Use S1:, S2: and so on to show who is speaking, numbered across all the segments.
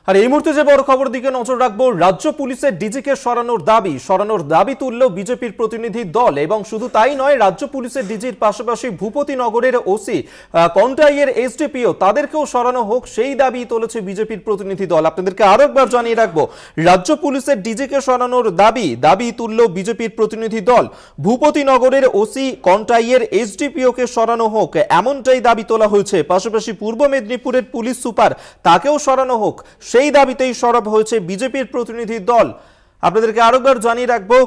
S1: আর এই মুহূর্তে যে বড় খবর দিকে নজর রাখবো, রাজ্য পুলিশের ডিজিকে সরানোর দাবি তুলল বিজেপির প্রতিনিধি দল। এবং শুধু তাই নয়, রাজ্য পুলিশের ডিজির পাশাপাশি ভূপতিনগরের ওসি, কন্টাইয়ের এসডিপিও তাদেরকেও সরানো হোক, সেই দাবি তুলেছে বিজেপির প্রতিনিধি দল। আপনাদেরকে আরো একবার জানিয়ে রাখবো, রাজ্য পুলিশের ডিজিকে সরানোর দাবি তুলল বিজেপির প্রতিনিধি দল। ভূপতিনগরের ওসি, কন্টাইয়ের এসডিপিও কে সরানো হোক, এমনটাই দাবি তোলা হয়েছে। পাশাপাশি পূর্ব মেদিনীপুরের পুলিশ সুপার, তাকেও সরানো হোক, সেই দাবিতেই সরব হয়েছে বিজেপির প্রতিনিধি দল। আপনাদেরকে আরেকবার জানিয়ে রাখবো,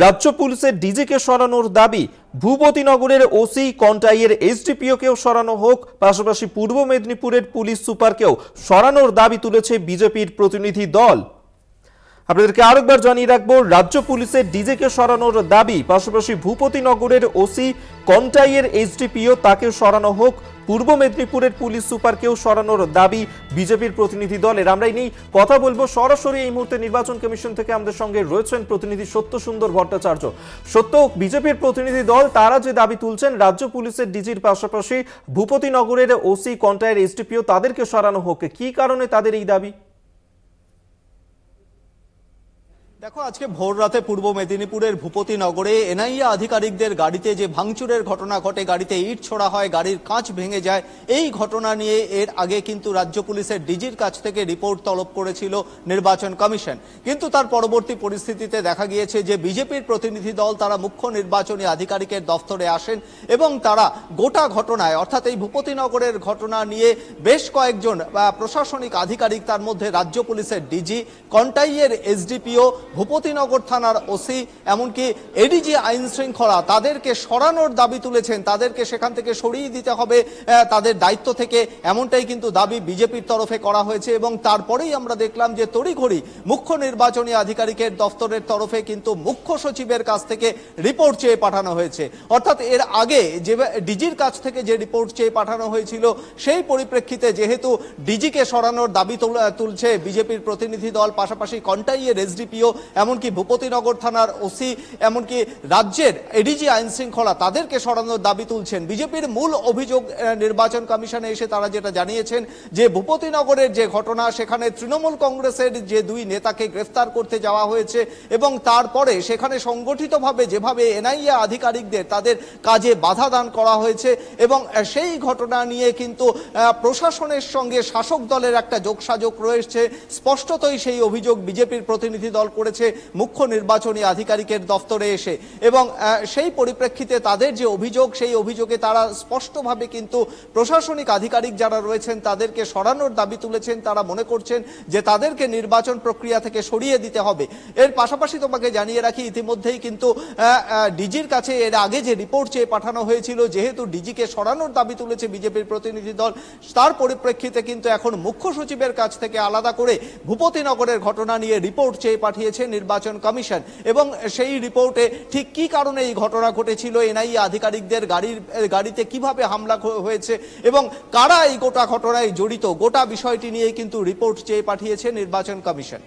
S1: রাজ্য পুলিশের ডিজিকে সরানোর দাবি, ভূপতিনগরের ওসি, কন্টাইয়ের এসডিপিও কেও সরানো হোক, পাশাপাশি পূর্ব মেদিনীপুরের পুলিশ সুপারকেও সরানোর দাবি তুলেছে বিজেপির প্রতিনিধি দল। আপনাদেরকে আরেকবার জানিয়ে রাখবো, রাজ্য পুলিশের ডিজিকে সরানোর দাবি, পাশাপাশি ভূপতিনগরের ওসি, কন্টাইয়ের এসডিপিও তাকে সরানো হোক, পূর্ব মেদিনীপুরের পুলিশ সুপারকেও সরানোর দাবি বিজেপির প্রতিনিধি দলের। আমরা এই নিয়ে কথা বলবো সরাসরি। এই মুহূর্তে নির্বাচন কমিশন থেকে আমাদের সঙ্গে রয়েছেন প্রতিনিধি সত্য সুন্দর ভট্টাচার্য। সত্য, বিজেপির প্রতিনিধি দল তারা যে দাবি তুলছেন, রাজ্য পুলিশের ডিজির পাশাপাশি ভূপতিনগরের ওসি, কন্টাইয়ের এসডিপিও তাদেরকে সরানো হোক, কি কারণে তাদের এই দাবি?
S2: দেখো, আজকে ভোর রাতে পূর্ব মেদিনীপুরের ভূপতিনগরে এনআইএ আধিকারিকদের গাড়িতে যে ভাঙচুরের ঘটনা ঘটে, গাড়িতে ইট ছোড়া হয়, গাড়ির কাঁচ ভেঙে যায়, এই ঘটনা নিয়ে এর আগে কিন্তু রাজ্য পুলিশের ডিজির কাছ থেকে রিপোর্ট তলব করেছিল নির্বাচন কমিশন। কিন্তু তার পরবর্তী পরিস্থিতিতে দেখা গিয়েছে যে বিজেপির প্রতিনিধি দল তারা মুখ্য নির্বাচনী আধিকারিকের দফতরে আসেন এবং তারা গোটা ঘটনায়, অর্থাৎ এই ভূপতিনগরের ঘটনা নিয়ে বেশ কয়েকজন প্রশাসনিক আধিকারিক, তার মধ্যে রাজ্য পুলিশের ডিজি, কন্টাইয়ের এসডিপিও, ভূপতিনগর থানার ওসি, এমনকি এডিজি আইন শৃঙ্খলা, তাদেরকে সরানোর দাবি তুলেছেন। তাদেরকে সেখান থেকে সরিয়ে দিতে হবে তাদের দায়িত্ব থেকে, এমনটাই কিন্তু দাবি বিজেপির তরফে করা হয়েছে। এবং তারপরেই আমরা দেখলাম যে তড়িঘড়ি মুখ্য নির্বাচনী আধিকারিকের দফতরের তরফে কিন্তু মুখ্য সচিবের কাছ থেকে রিপোর্ট চেয়ে পাঠানো হয়েছে। অর্থাৎ এর আগে যে ডিজির কাছ থেকে যে রিপোর্ট চেয়ে পাঠানো হয়েছিল, সেই পরিপ্রেক্ষিতে যেহেতু ডিজিকে সরানোর দাবি তুলছে বিজেপির প্রতিনিধি দল, পাশাপাশি কন্টাইয়ের এসডিপিও, এমনকি ভূপতিনগর থানার ওসি, এমনকি রাজ্যের এডিজি আইন শৃঙ্খলা, তাদেরকে সরানোর দাবি তুলছেন। বিজেপির মূল অভিযোগ নির্বাচন কমিশনে এসে তারা যেটা জানিয়েছেন যে ভূপতিনগরের যে ঘটনা, সেখানে তৃণমূল কংগ্রেসের যে দুই নেতাকে গ্রেফতার করতে যাওয়া হয়েছে এবং তারপরে সেখানে সংগঠিতভাবে যেভাবে এনআইএ আধিকারিকদের তাদের কাজে বাধা দান করা হয়েছে, এবং সেই ঘটনা নিয়ে কিন্তু প্রশাসনের সঙ্গে শাসক দলের একটা যোগসাযোগ রয়েছে। স্পষ্টতই সেই অভিযোগ বিজেপির প্রতিনিধি দল করেছে মুখ্য নির্বাচনী আধিকারিকের দফতরে এসে। এবং সেই পরিপ্রেক্ষিতে তাদের যে অভিযোগ, সেই অভিযোগে তারা স্পষ্টভাবে কিন্তু প্রশাসনিক আধিকারিক যারা রয়েছেন তাদেরকে সরানোর দাবি তুলেছেন। তারা মনে করছেন যে তাদেরকে নির্বাচন প্রক্রিয়া থেকে সরিয়ে দিতে হবে। এর পাশাপাশি তোমাকে জানিয়ে রাখি, ইতিমধ্যেই কিন্তু ডিজির কাছে এর আগে যে রিপোর্ট চেয়ে পাঠানো হয়েছিল, যেহেতু ডিজিকে সরানোর দাবি তুলেছে বিজেপির প্রতিনিধি দল, তার পরিপ্রেক্ষিতে কিন্তু এখন মুখ্য সচিবের কাছ থেকে আলাদা করে ভূপতিনগরের ঘটনা নিয়ে রিপোর্ট চেয়ে পাঠিয়েছে নির্বাচন কমিশন। এবং সেই রিপোর্টে ঠিক কি কারণে এই ঘটনা ঘটেছিল, এনআইএ আধিকারিকদের গাড়িতে কিভাবে হামলা হয়েছে এবং কারা এই গোটা ঘটনায় জড়িত, গোটা বিষয়টি নিয়ে কিন্তু রিপোর্ট চেয়ে পাঠিয়েছে নির্বাচন কমিশন।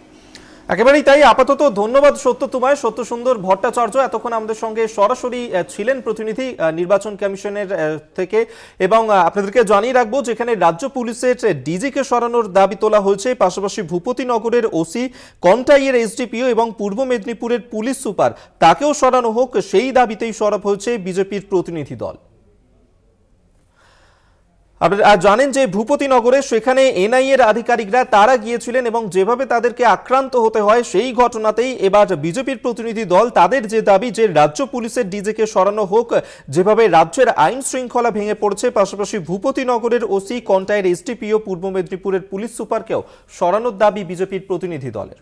S1: একেবারেই তাই। আপাতত ধন্যবাদ সত্য তোমায়, সত্য সুন্দর ভট্টাচার্য। এতক্ষণ আমাদের সঙ্গে সরাসরি ছিলেন প্রতিনিধি নির্বাচন কমিশনের থেকে। এবং আপনাদেরকে জানিয়ে রাখবো, যেখানে রাজ্য পুলিশের ডিজিকে সরানোর দাবি তোলা হয়েছে, পাশাপাশি ভূপতিনগরের ওসি, কন্টাইয়ের এসডিপিও এবং পূর্ব মেদিনীপুরের পুলিশ সুপার, তাকেও সরানো হোক, সেই দাবিতেই সরব হয়েছে বিজেপির প্রতিনিধি দল। আপনারা জানেন যে ভূপতিনগরে সেখানে এনআইএর আধিকারিকরা তারা গিয়েছিলেন এবং যেভাবে তাদেরকে আক্রান্ত হতে হয়, সেই ঘটনাতেই এবার বিজেপির প্রতিনিধি দল তাদের যে দাবি, যে রাজ্য পুলিশের ডিজিকে সরানো হোক, যেভাবে রাজ্যের আইন শৃঙ্খলা ভেঙে পড়ছে, পাশাপাশি ভূপতিনগরের ওসি, কন্টাইয়ের এসডিপিও, পূর্ব মেদিনীপুরের পুলিশ সুপারকেও সরানোর দাবি বিজেপির প্রতিনিধি দলের।